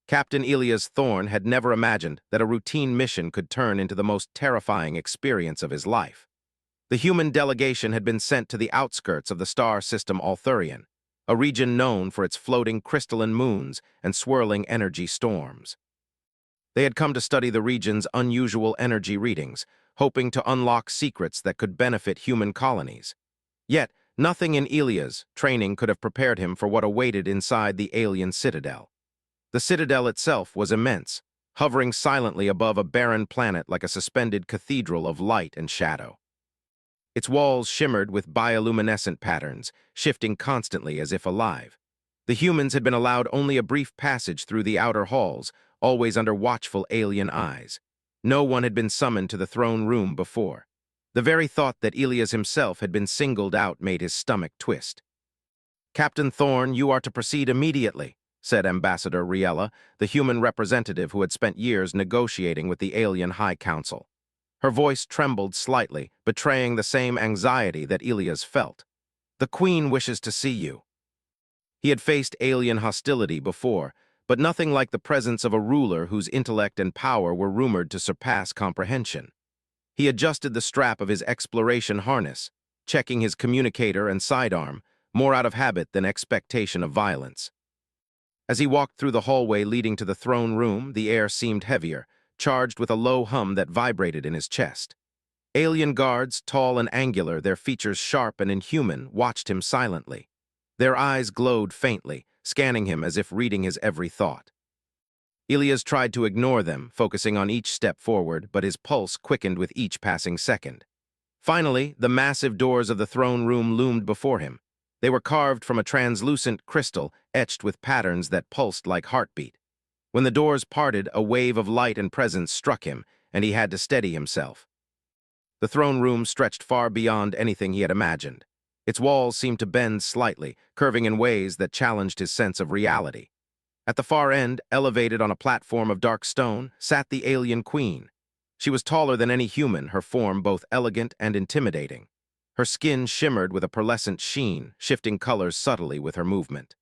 Captain Elias Thorne had never imagined that a routine mission could turn into the most terrifying experience of his life. The human delegation had been sent to the outskirts of the star system Althurian, a region known for its floating crystalline moons and swirling energy storms. They had come to study the region's unusual energy readings, hoping to unlock secrets that could benefit human colonies. Yet, nothing in Elias' training could have prepared him for what awaited inside the alien citadel. The citadel itself was immense, hovering silently above a barren planet like a suspended cathedral of light and shadow. Its walls shimmered with bioluminescent patterns, shifting constantly as if alive. The humans had been allowed only a brief passage through the outer halls, always under watchful alien eyes. No one had been summoned to the throne room before. The very thought that Elias himself had been singled out made his stomach twist. "Captain Thorne, you are to proceed immediately," said Ambassador Riella, the human representative who had spent years negotiating with the alien High Council. Her voice trembled slightly, betraying the same anxiety that Elias felt. "The Queen wishes to see you." He had faced alien hostility before, but nothing like the presence of a ruler whose intellect and power were rumored to surpass comprehension. He adjusted the strap of his exploration harness, checking his communicator and sidearm, more out of habit than expectation of violence. As he walked through the hallway leading to the throne room, the air seemed heavier, charged with a low hum that vibrated in his chest. Alien guards, tall and angular, their features sharp and inhuman, watched him silently. Their eyes glowed faintly, scanning him as if reading his every thought. Elias tried to ignore them, focusing on each step forward, but his pulse quickened with each passing second. Finally, the massive doors of the throne room loomed before him. They were carved from a translucent crystal, etched with patterns that pulsed like heartbeat. When the doors parted, a wave of light and presence struck him, and he had to steady himself. The throne room stretched far beyond anything he had imagined. Its walls seemed to bend slightly, curving in ways that challenged his sense of reality. At the far end, elevated on a platform of dark stone, sat the alien queen. She was taller than any human, her form both elegant and intimidating. Her skin shimmered with a pearlescent sheen, shifting colors subtly with her movement.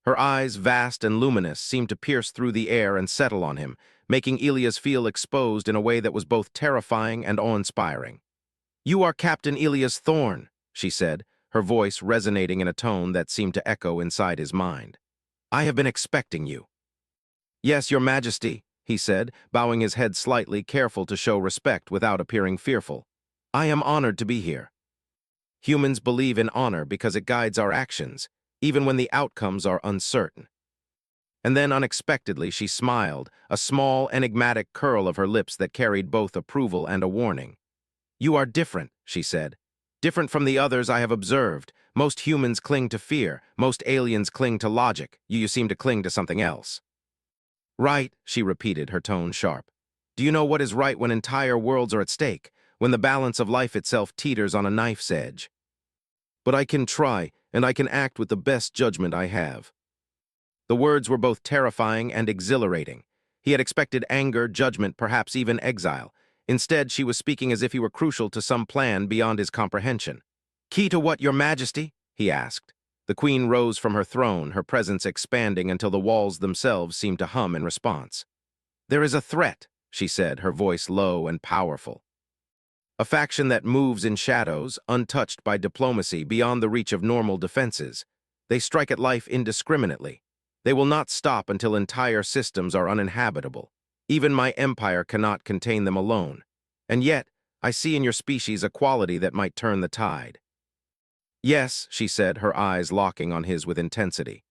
Her eyes, vast and luminous, seemed to pierce through the air and settle on him, making Elias feel exposed in a way that was both terrifying and awe-inspiring. "You are Captain Elias Thorne," she said, her voice resonating in a tone that seemed to echo inside his mind. "I have been expecting you." "Yes, Your Majesty," he said, bowing his head slightly, careful to show respect without appearing fearful. "I am honored to be here." Humans believe in honor because it guides our actions, even when the outcomes are uncertain. And then unexpectedly she smiled, a small, enigmatic curl of her lips that carried both approval and a warning. "You are different," she said. "Different from the others I have observed. Most humans cling to fear, most aliens cling to logic. You seem to cling to something else." "Right," she repeated, her tone sharp. "Do you know what is right when entire worlds are at stake, when the balance of life itself teeters on a knife's edge? But I can try, and I can act with the best judgment I have." The words were both terrifying and exhilarating. He had expected anger, judgment, perhaps even exile. Instead, she was speaking as if he were crucial to some plan beyond his comprehension. "Key to what, Your Majesty?" he asked. The queen rose from her throne, her presence expanding until the walls themselves seemed to hum in response. "There is a threat," she said, her voice low and powerful. "A faction that moves in shadows, untouched by diplomacy, beyond the reach of normal defenses. They strike at life indiscriminately. They will not stop until entire systems are uninhabitable. Even my empire cannot contain them alone. And yet, I see in your species a quality that might turn the tide." "Yes," she said, her eyes locking on his with intensity.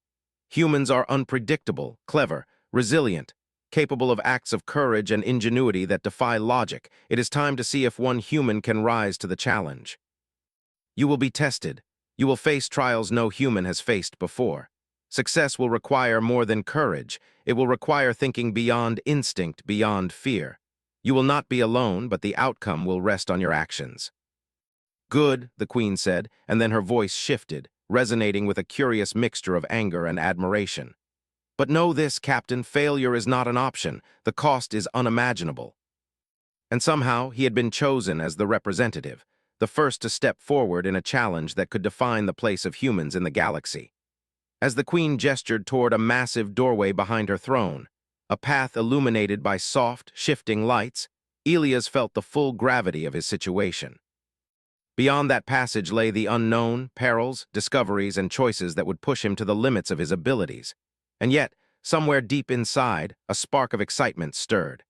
"Humans are unpredictable, clever, resilient, capable of acts of courage and ingenuity that defy logic. It is time to see if one human can rise to the challenge. You will be tested. You will face trials no human has faced before. Success will require more than courage. It will require thinking beyond instinct, beyond fear. You will not be alone, but the outcome will rest on your actions." "Good," the queen said, and then her voice shifted, resonating with a curious mixture of anger and admiration. "But know this, Captain, failure is not an option. The cost is unimaginable." And somehow he had been chosen as the representative, the first to step forward in a challenge that could define the place of humans in the galaxy. As the queen gestured toward a massive doorway behind her throne, a path illuminated by soft, shifting lights, Elias felt the full gravity of his situation. Beyond that passage lay the unknown, perils, discoveries, and choices that would push him to the limits of his abilities. And yet, somewhere deep inside, a spark of excitement stirred.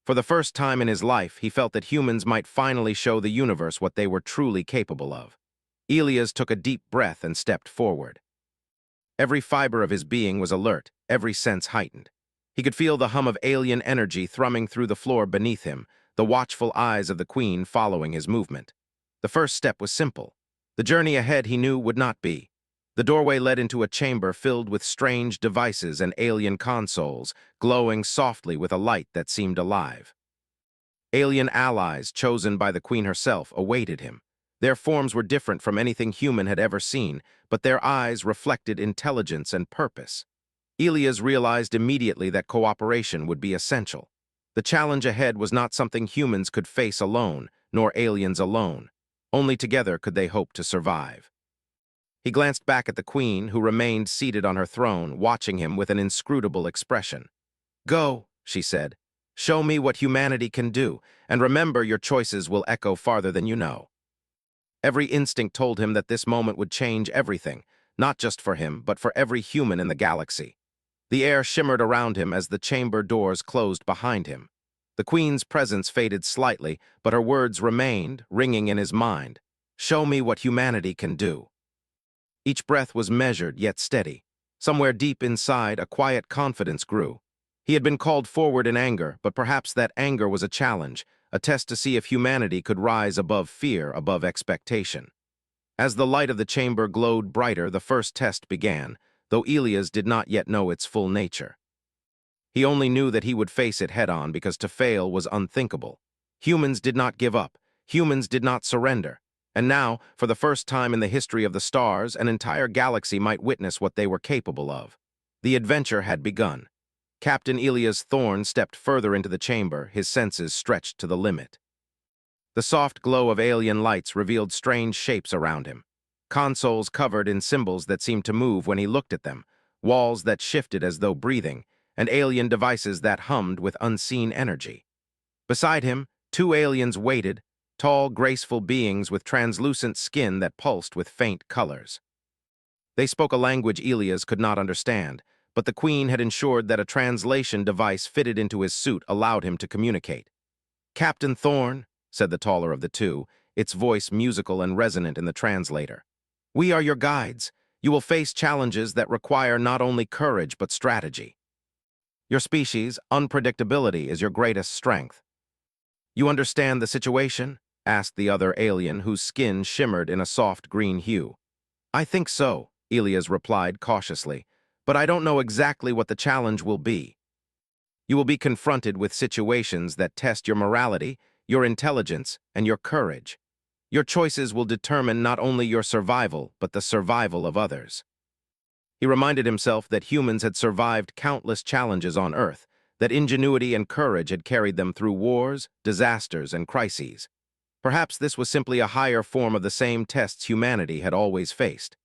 For the first time in his life, he felt that humans might finally show the universe what they were truly capable of. Elias took a deep breath and stepped forward. Every fiber of his being was alert, every sense heightened. He could feel the hum of alien energy thrumming through the floor beneath him, the watchful eyes of the queen following his movement. The first step was simple. The journey ahead he knew would not be. The doorway led into a chamber filled with strange devices and alien consoles, glowing softly with a light that seemed alive. Alien allies, chosen by the queen herself, awaited him. Their forms were different from anything human had ever seen, but their eyes reflected intelligence and purpose. Elias realized immediately that cooperation would be essential. The challenge ahead was not something humans could face alone, nor aliens alone. Only together could they hope to survive. He glanced back at the queen, who remained seated on her throne, watching him with an inscrutable expression. "Go," she said. "Show me what humanity can do, and remember your choices will echo farther than you know." Every instinct told him that this moment would change everything, not just for him, but for every human in the galaxy. The air shimmered around him as the chamber doors closed behind him. The queen's presence faded slightly, but her words remained, ringing in his mind. "Show me what humanity can do." Each breath was measured yet steady. Somewhere deep inside, a quiet confidence grew. He had been called forward in anger, but perhaps that anger was a challenge, a test to see if humanity could rise above fear, above expectation. As the light of the chamber glowed brighter, the first test began, though Elias did not yet know its full nature. He only knew that he would face it head-on because to fail was unthinkable. Humans did not give up. Humans did not surrender. And now, for the first time in the history of the stars, an entire galaxy might witness what they were capable of. The adventure had begun. Captain Elias Thorne stepped further into the chamber, his senses stretched to the limit. The soft glow of alien lights revealed strange shapes around him. Consoles covered in symbols that seemed to move when he looked at them, walls that shifted as though breathing, and alien devices that hummed with unseen energy. Beside him, two aliens waited, tall, graceful beings with translucent skin that pulsed with faint colors. They spoke a language Elias could not understand, but the queen had ensured that a translation device fitted into his suit allowed him to communicate. "Captain Thorne," said the taller of the two, its voice musical and resonant in the translator. "We are your guides. You will face challenges that require not only courage but strategy. Your species' unpredictability is your greatest strength." "You understand the situation?" asked the other alien, whose skin shimmered in a soft green hue. "I think so," Elias replied cautiously, "but I don't know exactly what the challenge will be. You will be confronted with situations that test your morality, your intelligence, and your courage. Your choices will determine not only your survival, but the survival of others." He reminded himself that humans had survived countless challenges on Earth, that ingenuity and courage had carried them through wars, disasters, and crises. Perhaps this was simply a higher form of the same tests humanity had always faced.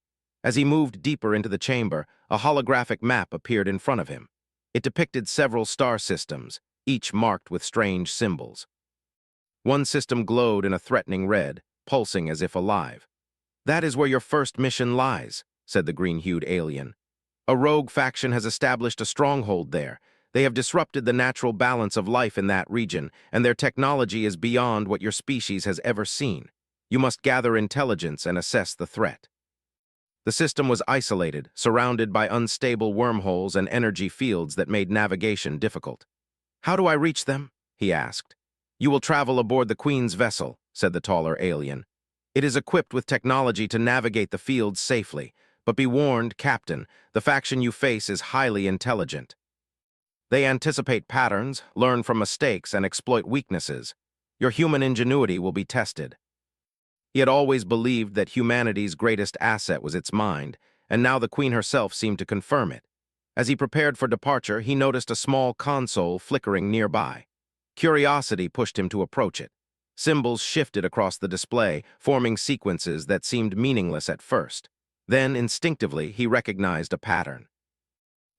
As he moved deeper into the chamber, a holographic map appeared in front of him. It depicted several star systems, each marked with strange symbols. One system glowed in a threatening red, pulsing as if alive. "That is where your first mission lies," said the green-hued alien. "A rogue faction has established a stronghold there. They have disrupted the natural balance of life in that region, and their technology is beyond what your species has ever seen. You must gather intelligence and assess the threat." The system was isolated, surrounded by unstable wormholes and energy fields that made navigation difficult. "How do I reach them?" he asked. "You will travel aboard the Queen's vessel," said the taller alien. "It is equipped with technology to navigate the fields safely, but be warned, Captain, the faction you face is highly intelligent. They anticipate patterns, learn from mistakes, and exploit weaknesses. Your human ingenuity will be tested." He had always believed that humanity's greatest asset was its mind, and now the Queen herself seemed to confirm it. As he prepared for departure, he noticed a small console flickering nearby. Curiosity pushed him to approach it. Symbols shifted across the display, forming sequences that seemed meaningless at first. Then, instinctively, he recognized a pattern.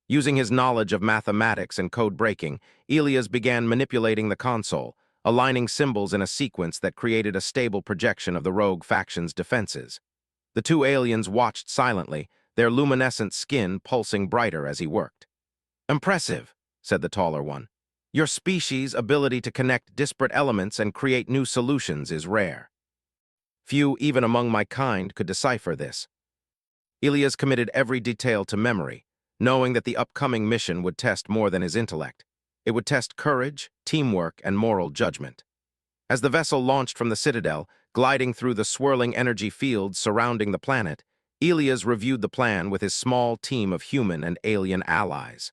Using his knowledge of mathematics and code breaking, Elias began manipulating the console, aligning symbols in a sequence that created a stable projection of the rogue faction's defenses. The two aliens watched silently, their luminescent skin pulsing brighter as he worked. "Impressive," said the taller one. "Your species' ability to connect disparate elements and create new solutions is rare. Few, even among my kind, could decipher this." Elias committed every detail to memory, knowing that the upcoming mission would test more than his intellect. It would test courage, teamwork, and moral judgment. As the vessel launched from the Citadel, gliding through the swirling energy fields surrounding the planet, Elias reviewed the plan with his small team of human and alien allies.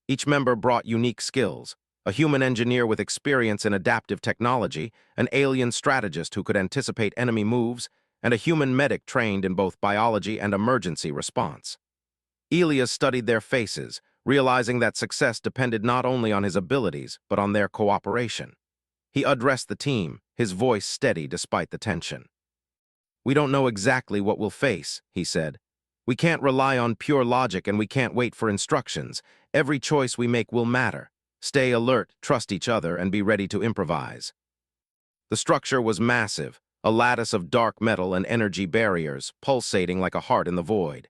Each member brought unique skills: a human engineer with experience in adaptive technology, an alien strategist who could anticipate enemy moves, and a human medic trained in both biology and emergency response. Elias studied their faces, realizing that success depended not only on his abilities, but on their cooperation. He addressed the team, his voice steady despite the tension. "We don't know exactly what we'll face," he said. "We can't rely on pure logic and we can't wait for instructions. Every choice we make will matter. Stay alert, trust each other, and be ready to improvise." The structure was massive, a lattice of dark metal and energy barriers, pulsating like a heart in the void.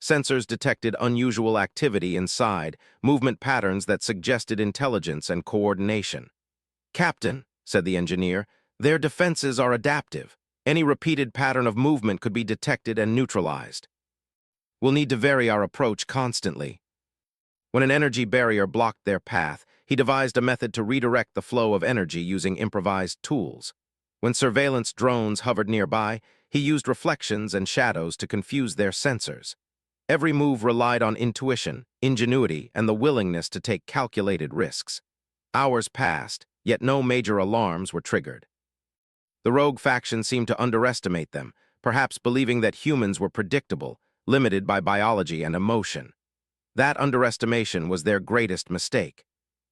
Sensors detected unusual activity inside, movement patterns that suggested intelligence and coordination. "Captain," said the engineer, "their defenses are adaptive. Any repeated pattern of movement could be detected and neutralized. We'll need to vary our approach constantly." When an energy barrier blocked their path, he devised a method to redirect the flow of energy using improvised tools. When surveillance drones hovered nearby, he used reflections and shadows to confuse their sensors. Every move relied on intuition, ingenuity, and the willingness to take calculated risks. Hours passed, yet no major alarms were triggered. The rogue faction seemed to underestimate them, perhaps believing that humans were predictable, limited by biology and emotion. That underestimation was their greatest mistake.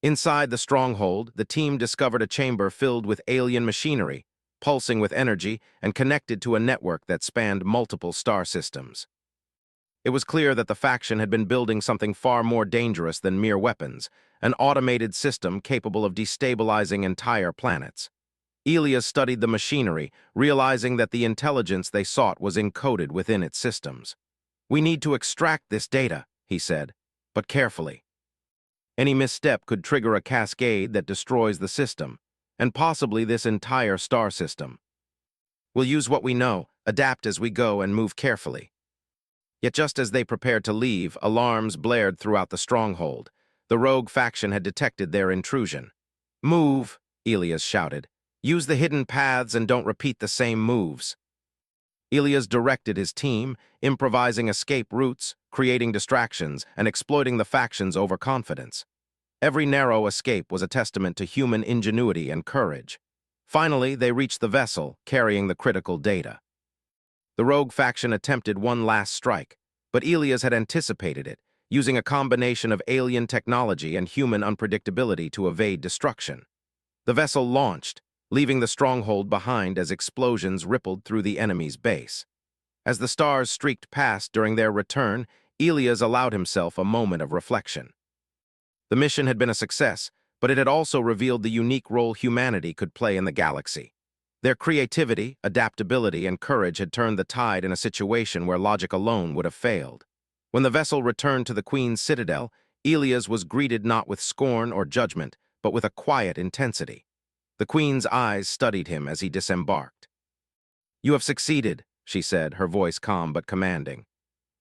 Inside the stronghold, the team discovered a chamber filled with alien machinery, pulsing with energy and connected to a network that spanned multiple star systems. It was clear that the faction had been building something far more dangerous than mere weapons, an automated system capable of destabilizing entire planets. Elias studied the machinery, realizing that the intelligence they sought was encoded within its systems. "We need to extract this data," he said, "but carefully. Any misstep could trigger a cascade that destroys the system, and possibly this entire star system. We'll use what we know, adapt as we go, and move carefully." Yet just as they prepared to leave, alarms blared throughout the stronghold. The rogue faction had detected their intrusion. "Move," Elias shouted. "Use the hidden paths and don't repeat the same moves." Elias directed his team, improvising escape routes, creating distractions, and exploiting the faction's overconfidence. Every narrow escape was a testament to human ingenuity and courage. Finally, they reached the vessel, carrying the critical data. The rogue faction attempted one last strike, but Elias had anticipated it, using a combination of alien technology and human unpredictability to evade destruction. The vessel launched, leaving the stronghold behind as explosions rippled through the enemy's base. As the stars streaked past during their return, Elias allowed himself a moment of reflection. The mission had been a success, but it had also revealed the unique role humanity could play in the galaxy. Their creativity, adaptability, and courage had turned the tide in a situation where logic alone would have failed. When the vessel returned to the Queen's Citadel, Elias was greeted not with scorn or judgment, but with a quiet intensity. The Queen's eyes studied him as he disembarked. "You have succeeded," she said, her voice calm but commanding.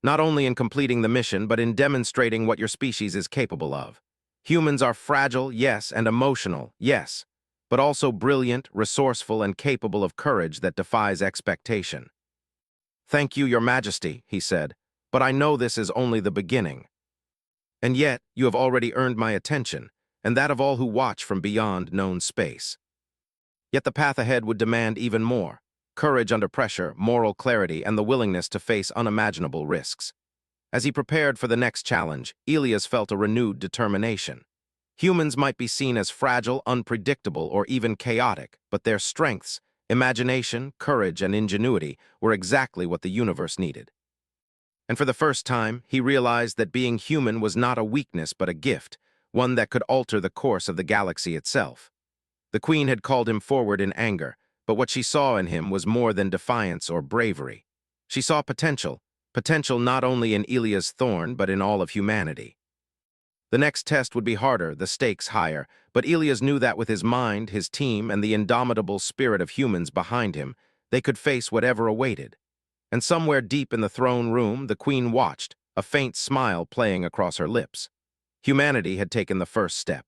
"Not only in completing the mission, but in demonstrating what your species is capable of. Humans are fragile, yes, and emotional, yes, but also brilliant, resourceful, and capable of courage that defies expectation." "Thank you, Your Majesty," he said, "but I know this is only the beginning. And yet, you have already earned my attention, and that of all who watch from beyond known space." Yet the path ahead would demand even more: courage under pressure, moral clarity, and the willingness to face unimaginable risks. As he prepared for the next challenge, Elias felt a renewed determination. Humans might be seen as fragile, unpredictable, or even chaotic, but their strengths, imagination, courage, and ingenuity were exactly what the universe needed. And for the first time, he realized that being human was not a weakness but a gift, one that could alter the course of the galaxy itself. The Queen had called him forward in anger, but what she saw in him was more than defiance or bravery. She saw potential not only in Elia's thorn but in all of humanity. The next test would be harder, the stakes higher, but Elias knew that with his mind, his team, and the indomitable spirit of humans behind him, they could face whatever awaited. And somewhere deep in the throne room, the Queen watched, a faint smile playing across her lips. Humanity had taken the first step.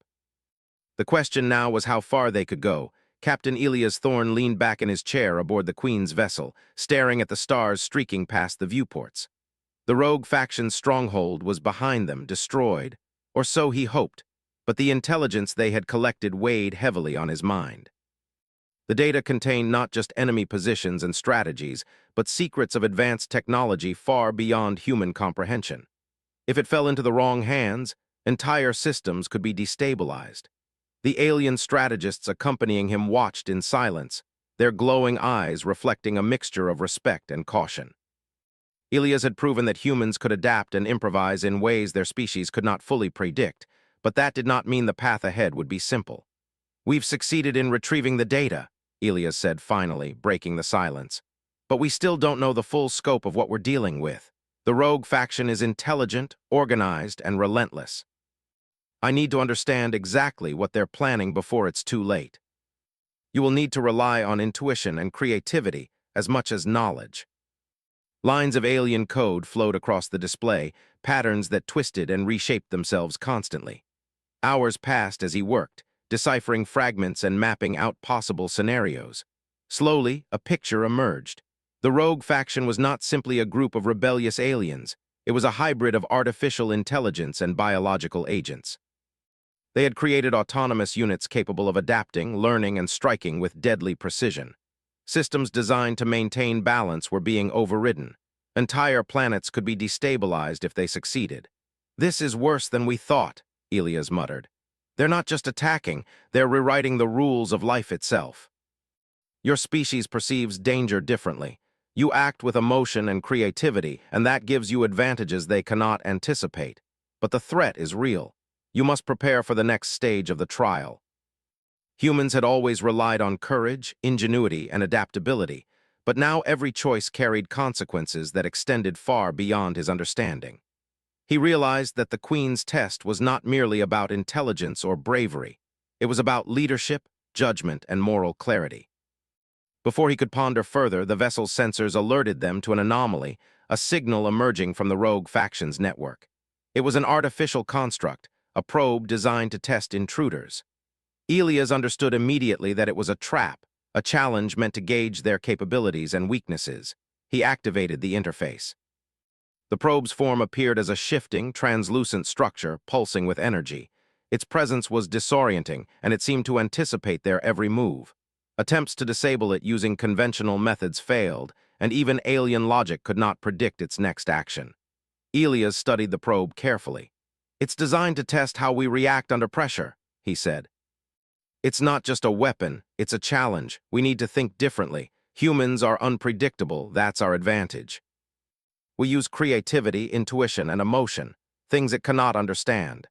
The question now was how far they could go. Captain Elias Thorne leaned back in his chair aboard the Queen's vessel, staring at the stars streaking past the viewports. The rogue faction's stronghold was behind them, destroyed, or so he hoped, but the intelligence they had collected weighed heavily on his mind. The data contained not just enemy positions and strategies, but secrets of advanced technology far beyond human comprehension. If it fell into the wrong hands, entire systems could be destabilized. The alien strategists accompanying him watched in silence, their glowing eyes reflecting a mixture of respect and caution. Elias had proven that humans could adapt and improvise in ways their species could not fully predict, but that did not mean the path ahead would be simple. "We've succeeded in retrieving the data," Elias said finally, breaking the silence. "But we still don't know the full scope of what we're dealing with. The rogue faction is intelligent, organized, and relentless. I need to understand exactly what they're planning before it's too late. You will need to rely on intuition and creativity as much as knowledge." Lines of alien code flowed across the display, patterns that twisted and reshaped themselves constantly. Hours passed as he worked, deciphering fragments and mapping out possible scenarios. Slowly, a picture emerged. The rogue faction was not simply a group of rebellious aliens. It was a hybrid of artificial intelligence and biological agents. They had created autonomous units capable of adapting, learning, and striking with deadly precision. Systems designed to maintain balance were being overridden. Entire planets could be destabilized if they succeeded. "This is worse than we thought," Elias muttered. "They're not just attacking, they're rewriting the rules of life itself. Your species perceives danger differently. You act with emotion and creativity, and that gives you advantages they cannot anticipate. But the threat is real. You must prepare for the next stage of the trial." Humans had always relied on courage, ingenuity, and adaptability, but now every choice carried consequences that extended far beyond his understanding. He realized that the Queen's test was not merely about intelligence or bravery. It was about leadership, judgment, and moral clarity. Before he could ponder further, the vessel's sensors alerted them to an anomaly, a signal emerging from the rogue faction's network. It was an artificial construct, a probe designed to test intruders. Elias understood immediately that it was a trap, a challenge meant to gauge their capabilities and weaknesses. He activated the interface. The probe's form appeared as a shifting, translucent structure pulsing with energy. Its presence was disorienting, and it seemed to anticipate their every move. Attempts to disable it using conventional methods failed, and even alien logic could not predict its next action. Elias studied the probe carefully. "It's designed to test how we react under pressure," he said. "It's not just a weapon, it's a challenge. We need to think differently. Humans are unpredictable, that's our advantage. We use creativity, intuition, and emotion, things it cannot understand."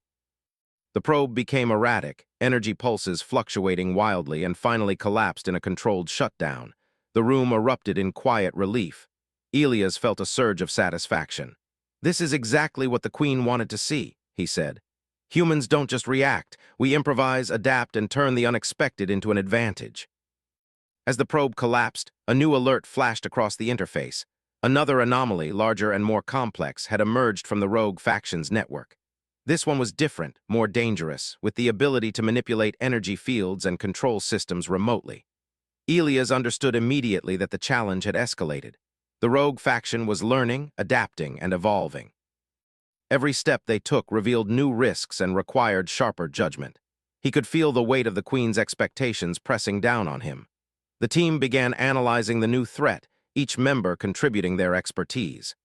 The probe became erratic, energy pulses fluctuating wildly, and finally collapsed in a controlled shutdown. The room erupted in quiet relief. Elias felt a surge of satisfaction. "This is exactly what the Queen wanted to see," he said. "Humans don't just react, we improvise, adapt, and turn the unexpected into an advantage." As the probe collapsed, a new alert flashed across the interface. Another anomaly, larger and more complex, had emerged from the rogue faction's network. This one was different, more dangerous, with the ability to manipulate energy fields and control systems remotely. Elias understood immediately that the challenge had escalated. The rogue faction was learning, adapting, and evolving. Every step they took revealed new risks and required sharper judgment. He could feel the weight of the Queen's expectations pressing down on him. The team began analyzing the new threat, each member contributing their expertise.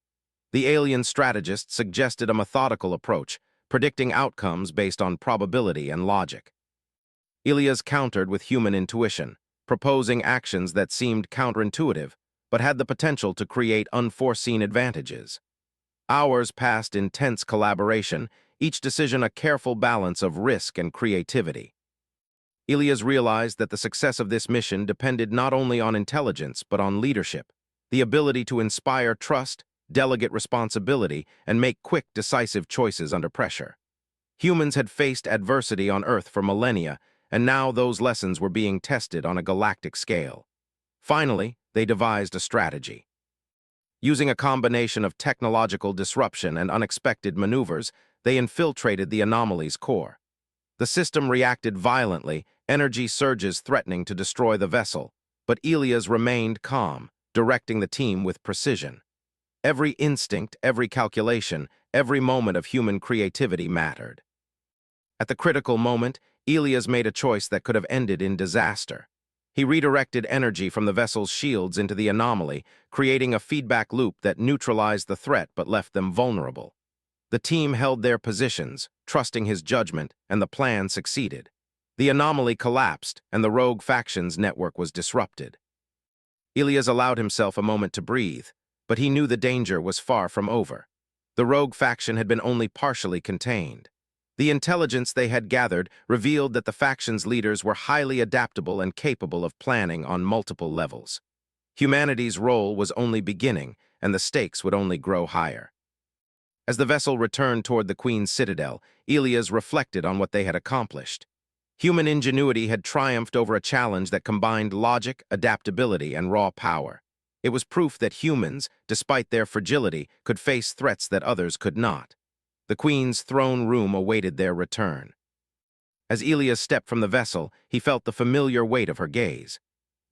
The alien strategist suggested a methodical approach, predicting outcomes based on probability and logic. Elias countered with human intuition, proposing actions that seemed counterintuitive, but had the potential to create unforeseen advantages. Hours passed in tense collaboration, each decision a careful balance of risk and creativity. Ilias realized that the success of this mission depended not only on intelligence but on leadership, the ability to inspire trust, delegate responsibility, and make quick, decisive choices under pressure. Humans had faced adversity on Earth for millennia, and now those lessons were being tested on a galactic scale. Finally, they devised a strategy. Using a combination of technological disruption and unexpected maneuvers, they infiltrated the anomaly's core. The system reacted violently, energy surges threatening to destroy the vessel, but Ilias remained calm, directing the team with precision. Every instinct, every calculation, every moment of human creativity mattered. At the critical moment, Ilias made a choice that could have ended in disaster. He redirected energy from the vessel's shields into the anomaly, creating a feedback loop that neutralized the threat but left them vulnerable. The team held their positions, trusting his judgment, and the plan succeeded. The anomaly collapsed, and the rogue faction's network was disrupted. Ilias allowed himself a moment to breathe, but he knew the danger was far from over. The rogue faction had been only partially contained. The intelligence they had gathered revealed that the faction's leaders were highly adaptable and capable of planning on multiple levels. Humanity's role was only beginning, and the stakes would only grow higher. As the vessel returned toward the Queen's citadel, Ilias reflected on what they had accomplished. Human ingenuity had triumphed over a challenge that combined logic, adaptability, and raw power. It was proof that humans, despite their fragility, could face threats that others could not. The Queen's throne room awaited their return. As Ilias stepped from the vessel, he felt the familiar weight of her gaze.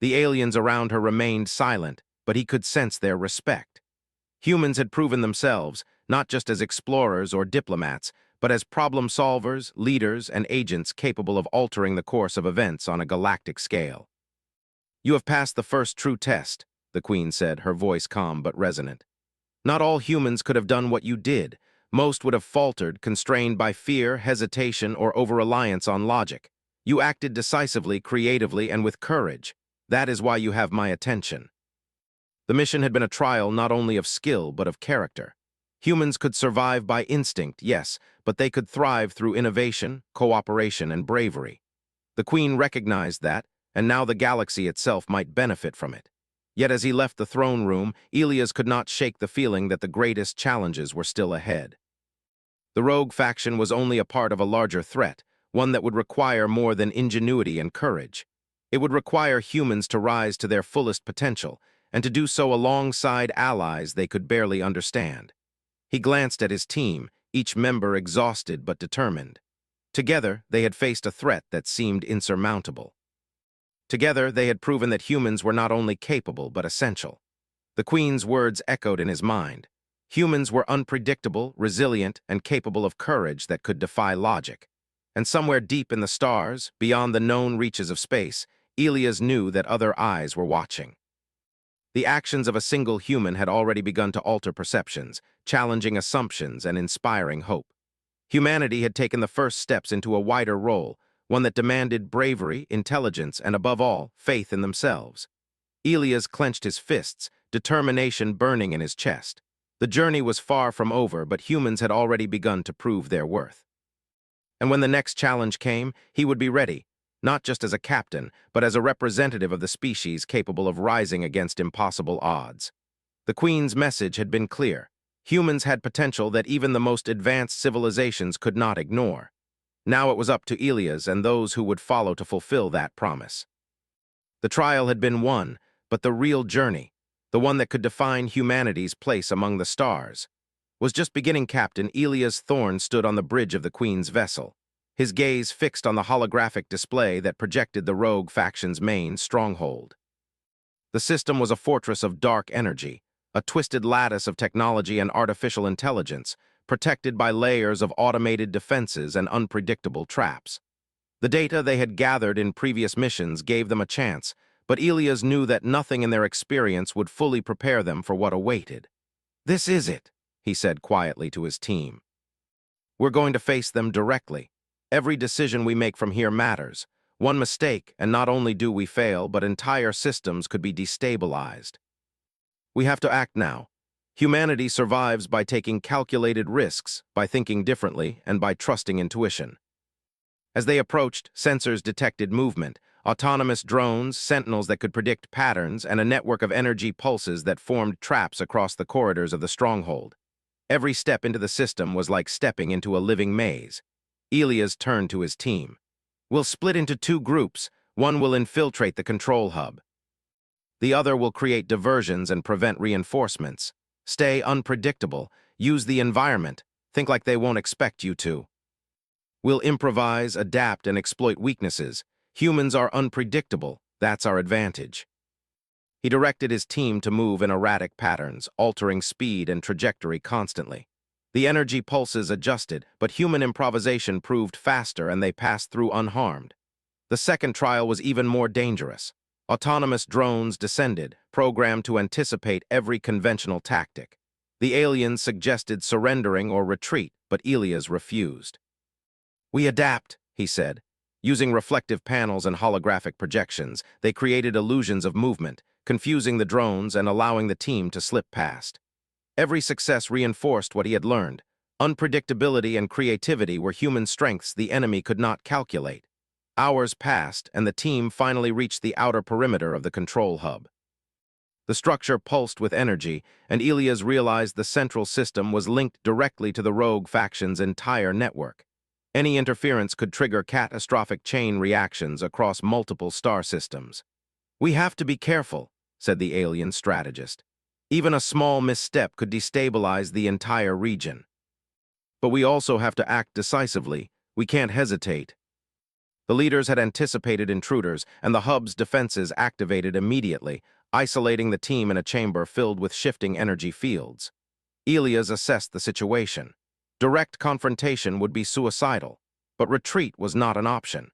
The aliens around her remained silent, but he could sense their respect. Humans had proven themselves, not just as explorers or diplomats, but as problem solvers, leaders, and agents capable of altering the course of events on a galactic scale. "You have passed the first true test," the Queen said, her voice calm but resonant. "Not all humans could have done what you did. Most would have faltered, constrained by fear, hesitation, or over-reliance on logic. You acted decisively, creatively, and with courage. That is why you have my attention." The mission had been a trial not only of skill but of character. Humans could survive by instinct, yes, but they could thrive through innovation, cooperation, and bravery. The Queen recognized that, and now the galaxy itself might benefit from it. Yet as he left the throne room, Ilias could not shake the feeling that the greatest challenges were still ahead. The rogue faction was only a part of a larger threat, one that would require more than ingenuity and courage. It would require humans to rise to their fullest potential, and to do so alongside allies they could barely understand. He glanced at his team, each member exhausted but determined. Together, they had faced a threat that seemed insurmountable. Together, they had proven that humans were not only capable but essential. The Queen's words echoed in his mind. Humans were unpredictable, resilient, and capable of courage that could defy logic. And somewhere deep in the stars, beyond the known reaches of space, Ilias knew that other eyes were watching. The actions of a single human had already begun to alter perceptions, challenging assumptions and inspiring hope. Humanity had taken the first steps into a wider role, one that demanded bravery, intelligence, and above all, faith in themselves. Ilias clenched his fists, determination burning in his chest. The journey was far from over, but humans had already begun to prove their worth. And when the next challenge came, he would be ready, not just as a captain, but as a representative of the species capable of rising against impossible odds. The Queen's message had been clear. Humans had potential that even the most advanced civilizations could not ignore. Now it was up to Ilias and those who would follow to fulfill that promise. The trial had been won, but the real journey, the one that could define humanity's place among the stars, was just beginning. Captain Ilias Thorne stood on the bridge of the Queen's vessel, his gaze fixed on the holographic display that projected the rogue faction's main stronghold. The system was a fortress of dark energy, a twisted lattice of technology and artificial intelligence, protected by layers of automated defenses and unpredictable traps. The data they had gathered in previous missions gave them a chance, but Ilias knew that nothing in their experience would fully prepare them for what awaited. "This is it," he said quietly to his team. "We're going to face them directly. Every decision we make from here matters. One mistake, and not only do we fail, but entire systems could be destabilized. We have to act now. Humanity survives by taking calculated risks, by thinking differently, and by trusting intuition. As they approached, sensors detected movement, autonomous drones, sentinels that could predict patterns, and a network of energy pulses that formed traps across the corridors of the stronghold. Every step into the system was like stepping into a living maze. Elias turned to his team. "We'll split into two groups. One will infiltrate the control hub. The other will create diversions and prevent reinforcements. Stay unpredictable. Use the environment. Think like they won't expect you to. We'll improvise, adapt, and exploit weaknesses. Humans are unpredictable. That's our advantage." He directed his team to move in erratic patterns, altering speed and trajectory constantly. The energy pulses adjusted, but human improvisation proved faster and they passed through unharmed. The second trial was even more dangerous. Autonomous drones descended, programmed to anticipate every conventional tactic. The aliens suggested surrendering or retreat, but Elias refused. "We adapt," he said. Using reflective panels and holographic projections, they created illusions of movement, confusing the drones and allowing the team to slip past. Every success reinforced what he had learned. Unpredictability and creativity were human strengths the enemy could not calculate. Hours passed, and the team finally reached the outer perimeter of the control hub. The structure pulsed with energy, and Elias realized the central system was linked directly to the rogue faction's entire network. Any interference could trigger catastrophic chain reactions across multiple star systems. "We have to be careful," said the alien strategist. "Even a small misstep could destabilize the entire region. But we also have to act decisively. We can't hesitate." The leaders had anticipated intruders, and the hub's defenses activated immediately, isolating the team in a chamber filled with shifting energy fields. Elias assessed the situation. Direct confrontation would be suicidal, but retreat was not an option.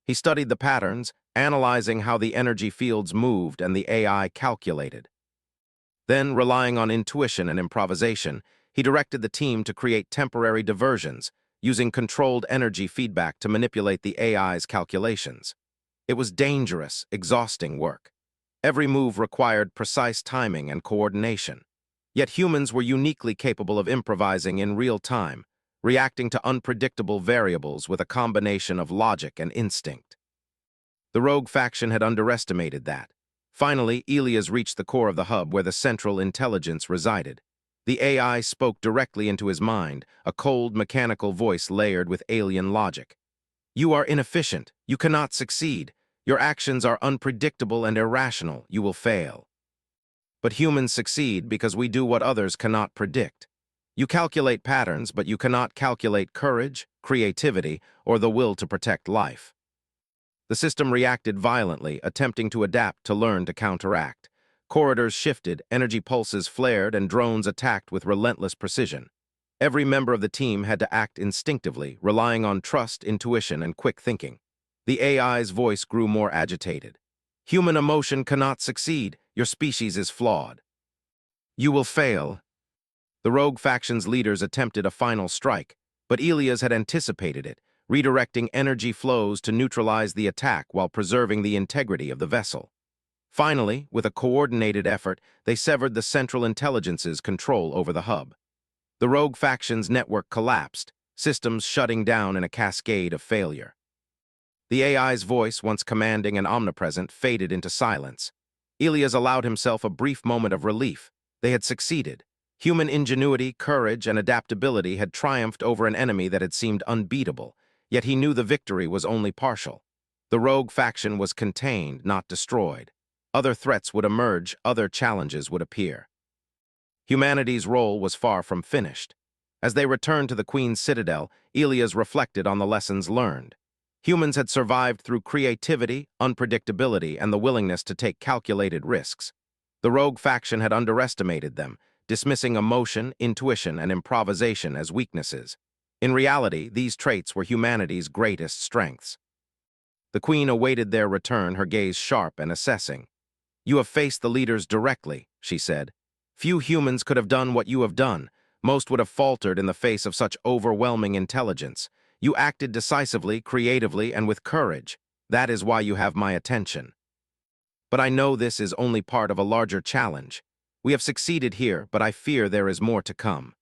He studied the patterns, analyzing how the energy fields moved and the AI calculated. Then, relying on intuition and improvisation, he directed the team to create temporary diversions, using controlled energy feedback to manipulate the AI's calculations. It was dangerous, exhausting work. Every move required precise timing and coordination. Yet humans were uniquely capable of improvising in real time, reacting to unpredictable variables with a combination of logic and instinct. The rogue faction had underestimated that. Finally, Elias reached the core of the hub where the central intelligence resided. The AI spoke directly into his mind, a cold, mechanical voice layered with alien logic. "You are inefficient. You cannot succeed. Your actions are unpredictable and irrational. You will fail. But humans succeed because we do what others cannot predict. You calculate patterns, but you cannot calculate courage, creativity, or the will to protect life." The system reacted violently, attempting to adapt, to learn, to counteract. Corridors shifted, energy pulses flared, and drones attacked with relentless precision. Every member of the team had to act instinctively, relying on trust, intuition, and quick thinking. The AI's voice grew more agitated. "Human emotion cannot succeed. Your species is flawed. You will fail." The rogue faction's leaders attempted a final strike, but Elias had anticipated it, redirecting energy flows to neutralize the attack while preserving the integrity of the vessel. Finally, with a coordinated effort, they severed the Central Intelligence's control over the hub. The rogue faction's network collapsed, systems shutting down in a cascade of failure. The AI's voice, once commanding and omnipresent, faded into silence. Elias allowed himself a brief moment of relief. They had succeeded. Human ingenuity, courage, and adaptability had triumphed over an enemy that had seemed unbeatable, yet he knew the victory was only partial. The rogue faction was contained, not destroyed. Other threats would emerge, other challenges would appear. Humanity's role was far from finished. As they returned to the Queen's Citadel, Elias reflected on the lessons learned. Humans had survived through creativity, unpredictability, and the willingness to take calculated risks. The rogue faction had underestimated them, dismissing emotion, intuition, and improvisation as weaknesses. In reality, these traits were humanity's greatest strengths. The Queen awaited their return, her gaze sharp and assessing. "You have faced the leaders directly," she said. "Few humans could have done what you have done. Most would have faltered in the face of such overwhelming intelligence. You acted decisively, creatively, and with courage. That is why you have my attention. But I know this is only part of a larger challenge. We have succeeded here, but I fear there is more to come.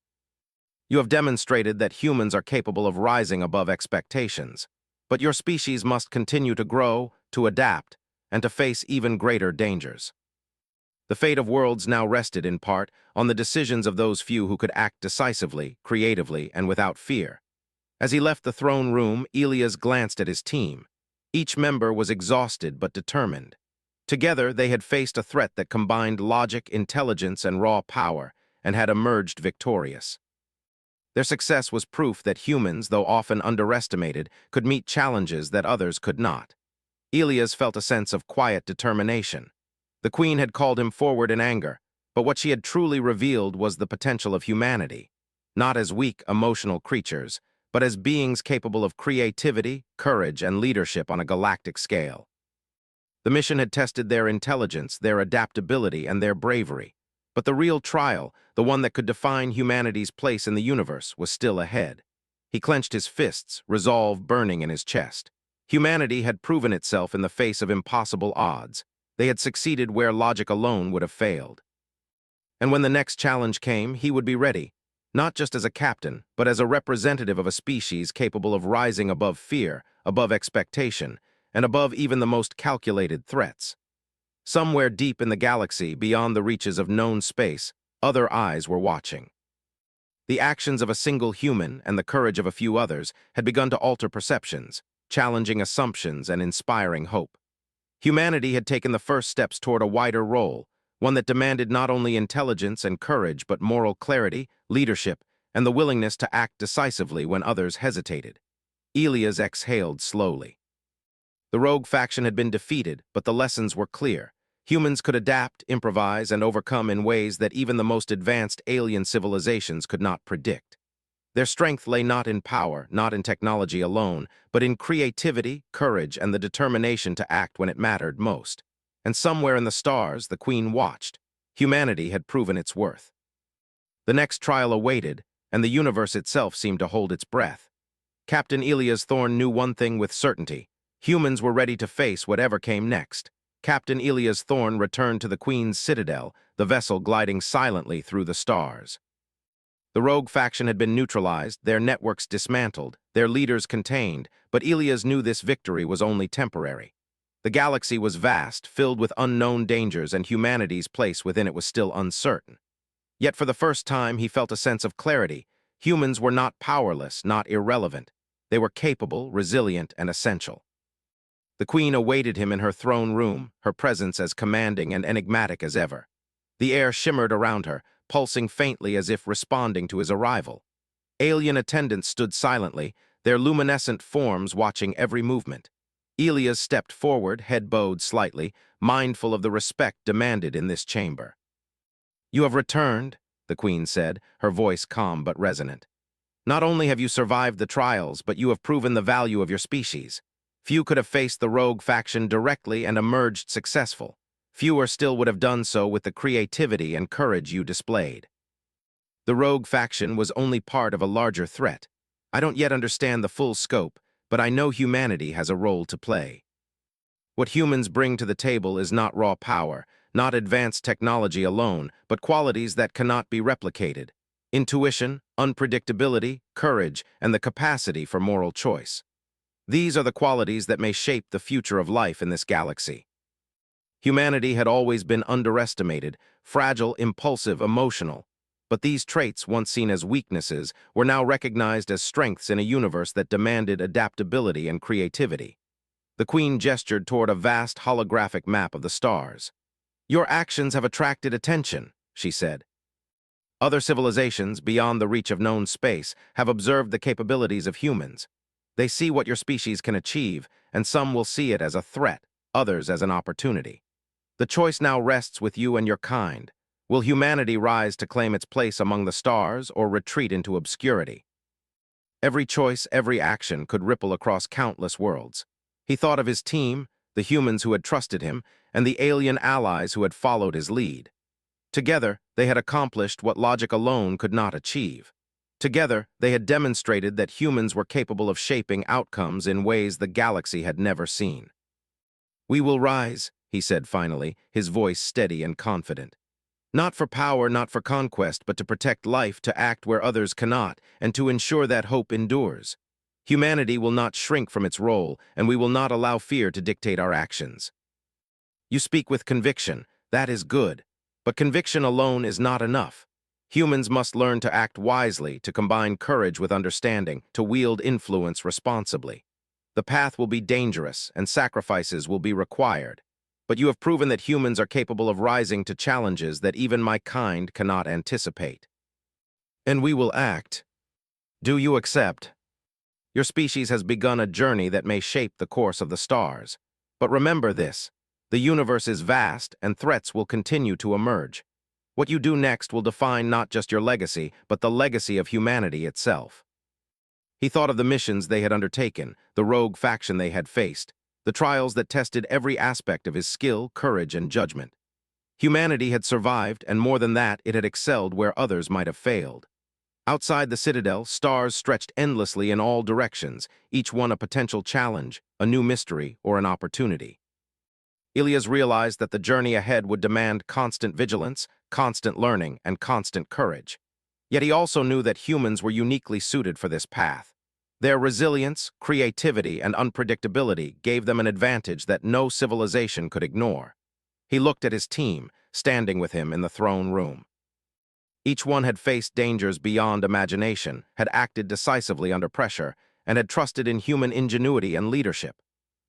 You have demonstrated that humans are capable of rising above expectations, but your species must continue to grow, to adapt, and to face even greater dangers. The fate of worlds now rested, in part, on the decisions of those few who could act decisively, creatively, and without fear. As he left the throne room, Elias glanced at his team. Each member was exhausted but determined. Together, they had faced a threat that combined logic, intelligence, and raw power, and had emerged victorious. Their success was proof that humans, though often underestimated, could meet challenges that others could not. Elias felt a sense of quiet determination. The Queen had called him forward in anger, but what she had truly revealed was the potential of humanity, not as weak, emotional creatures, but as beings capable of creativity, courage, and leadership on a galactic scale. The mission had tested their intelligence, their adaptability, and their bravery. But the real trial, the one that could define humanity's place in the universe, was still ahead. He clenched his fists, resolve burning in his chest. Humanity had proven itself in the face of impossible odds. They had succeeded where logic alone would have failed. And when the next challenge came, he would be ready, not just as a captain, but as a representative of a species capable of rising above fear, above expectation, and above even the most calculated threats. Somewhere deep in the galaxy, beyond the reaches of known space, other eyes were watching. The actions of a single human and the courage of a few others had begun to alter perceptions, challenging assumptions and inspiring hope. Humanity had taken the first steps toward a wider role, one that demanded not only intelligence and courage but moral clarity, leadership, and the willingness to act decisively when others hesitated. Elias exhaled slowly. The rogue faction had been defeated, but the lessons were clear. Humans could adapt, improvise, and overcome in ways that even the most advanced alien civilizations could not predict. Their strength lay not in power, not in technology alone, but in creativity, courage, and the determination to act when it mattered most. And somewhere in the stars, the Queen watched. Humanity had proven its worth. The next trial awaited, and the universe itself seemed to hold its breath. Captain Elias Thorne knew one thing with certainty. Humans were ready to face whatever came next. Captain Elias Thorne returned to the Queen's citadel, the vessel gliding silently through the stars. The rogue faction had been neutralized, their networks dismantled, their leaders contained, but Elias knew this victory was only temporary. The galaxy was vast, filled with unknown dangers, and humanity's place within it was still uncertain. Yet for the first time, he felt a sense of clarity. Humans were not powerless, not irrelevant. They were capable, resilient, and essential. The Queen awaited him in her throne room, her presence as commanding and enigmatic as ever. The air shimmered around her, pulsing faintly as if responding to his arrival. Alien attendants stood silently, their luminescent forms watching every movement. Elias stepped forward, head bowed slightly, mindful of the respect demanded in this chamber. "You have returned," the Queen said, her voice calm but resonant. "Not only have you survived the trials, but you have proven the value of your species. Few could have faced the rogue faction directly and emerged successful. Fewer still would have done so with the creativity and courage you displayed. The rogue faction was only part of a larger threat. I don't yet understand the full scope, but I know humanity has a role to play. What humans bring to the table is not raw power, not advanced technology alone, but qualities that cannot be replicated. Intuition, unpredictability, courage, and the capacity for moral choice. These are the qualities that may shape the future of life in this galaxy. Humanity had always been underestimated, fragile, impulsive, emotional. But these traits, once seen as weaknesses, were now recognized as strengths in a universe that demanded adaptability and creativity. The Queen gestured toward a vast holographic map of the stars. "Your actions have attracted attention," she said. "Other civilizations, beyond the reach of known space, have observed the capabilities of humans. They see what your species can achieve, and some will see it as a threat, others as an opportunity. The choice now rests with you and your kind. Will humanity rise to claim its place among the stars or retreat into obscurity?" Every choice, every action could ripple across countless worlds. He thought of his team, the humans who had trusted him, and the alien allies who had followed his lead. Together, they had accomplished what logic alone could not achieve. Together, they had demonstrated that humans were capable of shaping outcomes in ways the galaxy had never seen. "We will rise," he said finally, his voice steady and confident. Not for power, not for conquest, but to protect life, to act where others cannot, and to ensure that hope endures. Humanity will not shrink from its role, and we will not allow fear to dictate our actions. You speak with conviction. That is good. But conviction alone is not enough. Humans must learn to act wisely, to combine courage with understanding, to wield influence responsibly. The path will be dangerous, and sacrifices will be required. But you have proven that humans are capable of rising to challenges that even my kind cannot anticipate. And we will act. Do you accept? Your species has begun a journey that may shape the course of the stars. But remember this: the universe is vast, and threats will continue to emerge. What you do next will define not just your legacy, but the legacy of humanity itself. He thought of the missions they had undertaken, the rogue faction they had faced, the trials that tested every aspect of his skill, courage, and judgment. Humanity had survived, and more than that, it had excelled where others might have failed. Outside the Citadel, stars stretched endlessly in all directions, each one a potential challenge, a new mystery, or an opportunity. Ilias realized that the journey ahead would demand constant vigilance, constant learning, and constant courage. Yet he also knew that humans were uniquely suited for this path. Their resilience, creativity, and unpredictability gave them an advantage that no civilization could ignore. He looked at his team, standing with him in the throne room. Each one had faced dangers beyond imagination, had acted decisively under pressure, and had trusted in human ingenuity and leadership.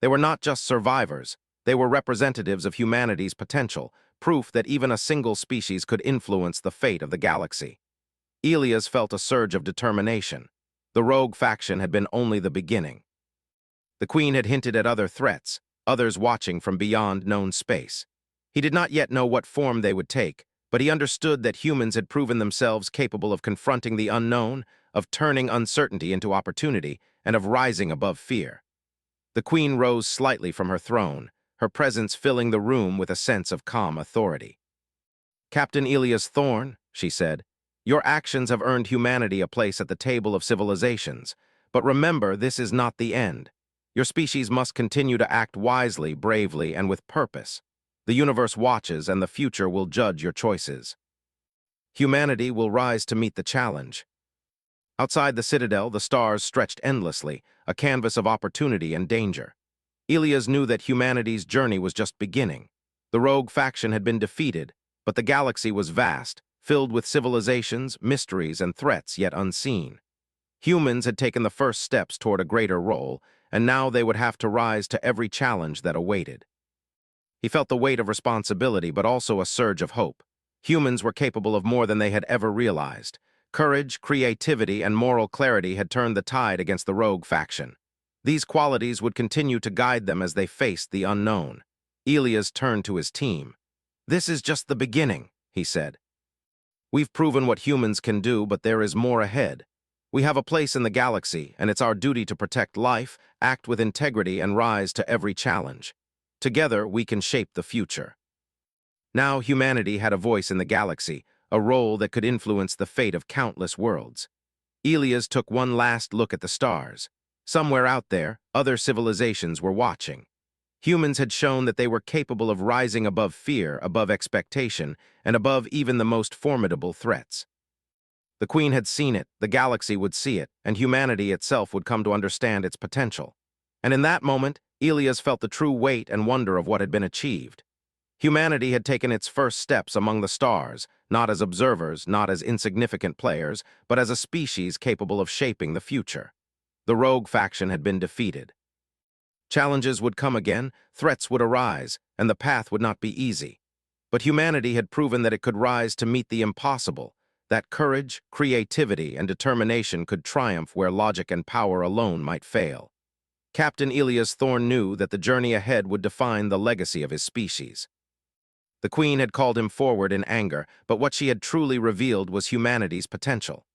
They were not just survivors, they were representatives of humanity's potential, proof that even a single species could influence the fate of the galaxy. Ilias felt a surge of determination. The rogue faction had been only the beginning. The Queen had hinted at other threats, others watching from beyond known space. He did not yet know what form they would take, but he understood that humans had proven themselves capable of confronting the unknown, of turning uncertainty into opportunity, and of rising above fear. The Queen rose slightly from her throne, her presence filling the room with a sense of calm authority. "Captain Ilias Thorne," she said, "your actions have earned humanity a place at the table of civilizations, but remember, this is not the end. Your species must continue to act wisely, bravely, and with purpose. The universe watches, and the future will judge your choices. Humanity will rise to meet the challenge." Outside the Citadel, the stars stretched endlessly, a canvas of opportunity and danger. Ilias knew that humanity's journey was just beginning. The rogue faction had been defeated, but the galaxy was vast, filled with civilizations, mysteries, and threats yet unseen. Humans had taken the first steps toward a greater role, and now they would have to rise to every challenge that awaited. He felt the weight of responsibility, but also a surge of hope. Humans were capable of more than they had ever realized. Courage, creativity, and moral clarity had turned the tide against the rogue faction. These qualities would continue to guide them as they faced the unknown. Ilias turned to his team. "This is just the beginning," he said. "We've proven what humans can do, but there is more ahead. We have a place in the galaxy, and it's our duty to protect life, act with integrity, and rise to every challenge. Together, we can shape the future." Now humanity had a voice in the galaxy, a role that could influence the fate of countless worlds. Ilias took one last look at the stars. Somewhere out there, other civilizations were watching. Humans had shown that they were capable of rising above fear, above expectation, and above even the most formidable threats. The Queen had seen it, the galaxy would see it, and humanity itself would come to understand its potential. And in that moment, Ilias felt the true weight and wonder of what had been achieved. Humanity had taken its first steps among the stars, not as observers, not as insignificant players, but as a species capable of shaping the future. The rogue faction had been defeated. Challenges would come again, threats would arise, and the path would not be easy. But humanity had proven that it could rise to meet the impossible, that courage, creativity, and determination could triumph where logic and power alone might fail. Captain Ilias Thorne knew that the journey ahead would define the legacy of his species. The Queen had called him forward in anger, but what she had truly revealed was humanity's potential.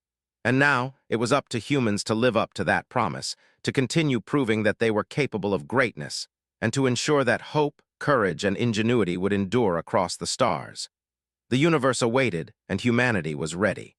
And now, it was up to humans to live up to that promise, to continue proving that they were capable of greatness, and to ensure that hope, courage, and ingenuity would endure across the stars. The universe awaited, and humanity was ready.